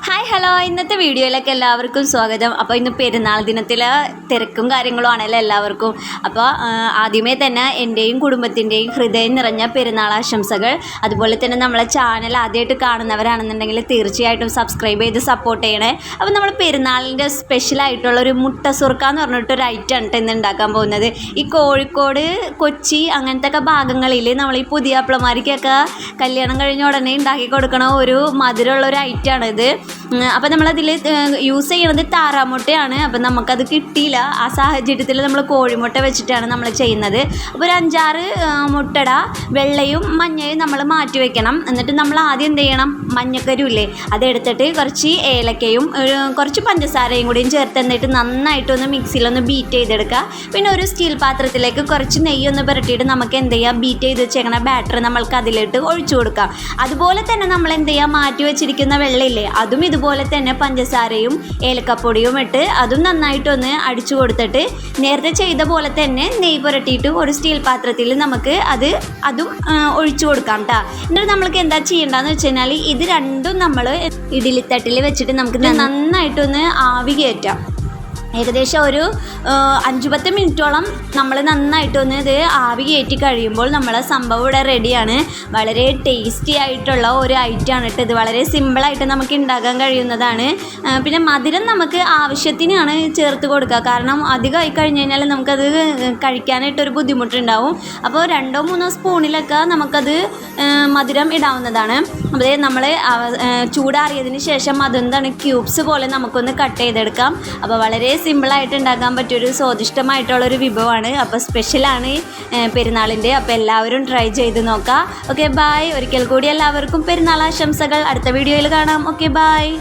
Hi hello, ഇന്നത്തെ വീഡിയോയിലേക്ക് എല്ലാവർക്കും സ്വാഗതം. അപ്പോൾ ഇന്ന് പെരുന്നാൾ ദിനത്തിലെ തിരക്കും കാര്യങ്ങളും ആണല്ലോ എല്ലാവർക്കും. അപ്പോൾ ആദ്യമേ തന്നെ എൻ്റെയും കുടുംബത്തിൻ്റെയും ഹൃദയം നിറഞ്ഞ പെരുന്നാൾ ആശംസകൾ. അതുപോലെ തന്നെ നമ്മളെ ചാനൽ ആദ്യമായിട്ട് കാണുന്നവരാണെന്നുണ്ടെങ്കിൽ തീർച്ചയായിട്ടും സബ്സ്ക്രൈബ് ചെയ്ത് സപ്പോർട്ട് ചെയ്യണേ. അപ്പോൾ നമ്മൾ പെരുന്നാളിൻ്റെ സ്പെഷ്യലായിട്ടുള്ളൊരു മുട്ട സുർക്ക എന്ന് പറഞ്ഞിട്ടൊരു ഐറ്റം ആണ് ഇന്ന് ഉണ്ടാക്കാൻ പോകുന്നത്. ഈ കോഴിക്കോട്, കൊച്ചി അങ്ങനത്തെ ഭാഗങ്ങളിൽ നമ്മൾ ഈ പുതിയാപ്പിളമാർക്കൊക്കെ കല്യാണം കഴിഞ്ഞ ഉടനെ ഉണ്ടാക്കി കൊടുക്കണ ഒരു മധുരമുള്ളൊരു ഐറ്റമാണിത്. അപ്പോൾ നമ്മളതിൽ യൂസ് ചെയ്യണത് താറാമുട്ടയാണ്. അപ്പം നമുക്കത് കിട്ടിയില്ല. ആ സാഹചര്യത്തിൽ നമ്മൾ കോഴിമുട്ട വെച്ചിട്ടാണ് നമ്മൾ ചെയ്യുന്നത്. അപ്പോൾ ഒരു 5-6 മുട്ടട വെള്ളയും മഞ്ഞയും നമ്മൾ മാറ്റി വെക്കണം. എന്നിട്ട് നമ്മൾ ആദ്യം എന്ത് ചെയ്യണം, മഞ്ഞക്കരുല്ലേ അതെടുത്തിട്ട് കുറച്ച് ഏലക്കയും കുറച്ച് പഞ്ചസാരയും കൂടിയും ചേർത്ത് എന്നിട്ട് നന്നായിട്ടൊന്ന് മിക്സിയിലൊന്ന് ബീറ്റ് ചെയ്തെടുക്കുക. പിന്നെ ഒരു സ്റ്റീൽ പാത്രത്തിലേക്ക് കുറച്ച് നെയ്യൊന്ന് പുരട്ടിയിട്ട് നമുക്ക് എന്ത് ചെയ്യുക, ബീറ്റ് ചെയ്ത് വെച്ചേക്കണ ബാറ്റർ നമ്മൾക്ക് അതിലിട്ട് ഒഴിച്ചു കൊടുക്കാം. അതുപോലെ തന്നെ നമ്മൾ എന്ത് ചെയ്യുക, മാറ്റി വെച്ചിരിക്കുന്ന വെള്ളമില്ലേ അതും ഇതുപോലെ തന്നെ പഞ്ചസാരയും ഏലക്കപ്പൊടിയും ഇട്ട് അതും നന്നായിട്ടൊന്ന് അടിച്ചു കൊടുത്തിട്ട് നേരത്തെ ചെയ്ത പോലെ തന്നെ നെയ്യ് പുരട്ടിയിട്ട് ഒരു സ്റ്റീൽ പാത്രത്തിൽ നമുക്ക് അതും ഒഴിച്ചു കൊടുക്കാം കേട്ടോ. എന്നിട്ട് നമ്മൾക്ക് എന്താ ചെയ്യേണ്ടതെന്ന് വെച്ച് കഴിഞ്ഞാൽ ഇത് രണ്ടും നമ്മൾ ഇഡ്ഡലിത്തട്ടിൽ വെച്ചിട്ട് നമുക്ക് നന്നായിട്ടൊന്ന് ആവി കയറ്റാം. ഏകദേശം ഒരു 5-10 മിനിറ്റോളം നമ്മൾ നന്നായിട്ടൊന്ന് ഇത് ആവി കയറ്റി കഴിയുമ്പോൾ നമ്മളെ സംഭവം ഇവിടെ റെഡിയാണ്. വളരെ ടേസ്റ്റി ആയിട്ടുള്ള ഒരു ഐറ്റമാണ് കേട്ടോ ഇത്. വളരെ സിമ്പിളായിട്ട് നമുക്ക് ഉണ്ടാക്കാൻ കഴിയുന്നതാണ്. പിന്നെ മധുരം നമുക്ക് ആവശ്യത്തിനാണ് ചേർത്ത് കൊടുക്കുക. കാരണം അധികമായി കഴിഞ്ഞ് കഴിഞ്ഞാൽ നമുക്കത് കഴിക്കാനായിട്ടൊരു ബുദ്ധിമുട്ടുണ്ടാവും. അപ്പോൾ 2-3 സ്പൂണിലൊക്കെ നമുക്കത് മധുരം ഇടാവുന്നതാണ്. അതേ നമ്മൾ ചൂടാറിയതിന് ശേഷം അതെന്താണ് ക്യൂബ്സ് പോലെ നമുക്കൊന്ന് കട്ട് ചെയ്തെടുക്കാം. അപ്പോൾ വളരെ സിമ്പിളായിട്ട് ഉണ്ടാക്കാൻ പറ്റിയൊരു സ്വാദിഷ്ടമായിട്ടുള്ളൊരു വിഭവമാണ്. അപ്പോൾ സ്പെഷ്യലാണ് പെരുന്നാളിൻ്റെ. അപ്പോൾ എല്ലാവരും ട്രൈ ചെയ്ത് നോക്കാം. Okay, bye. ഒരിക്കൽ കൂടി എല്ലാവർക്കും പെരുന്നാൾ ആശംസകൾ. അടുത്ത വീഡിയോയിൽ കാണാം. Okay, bye.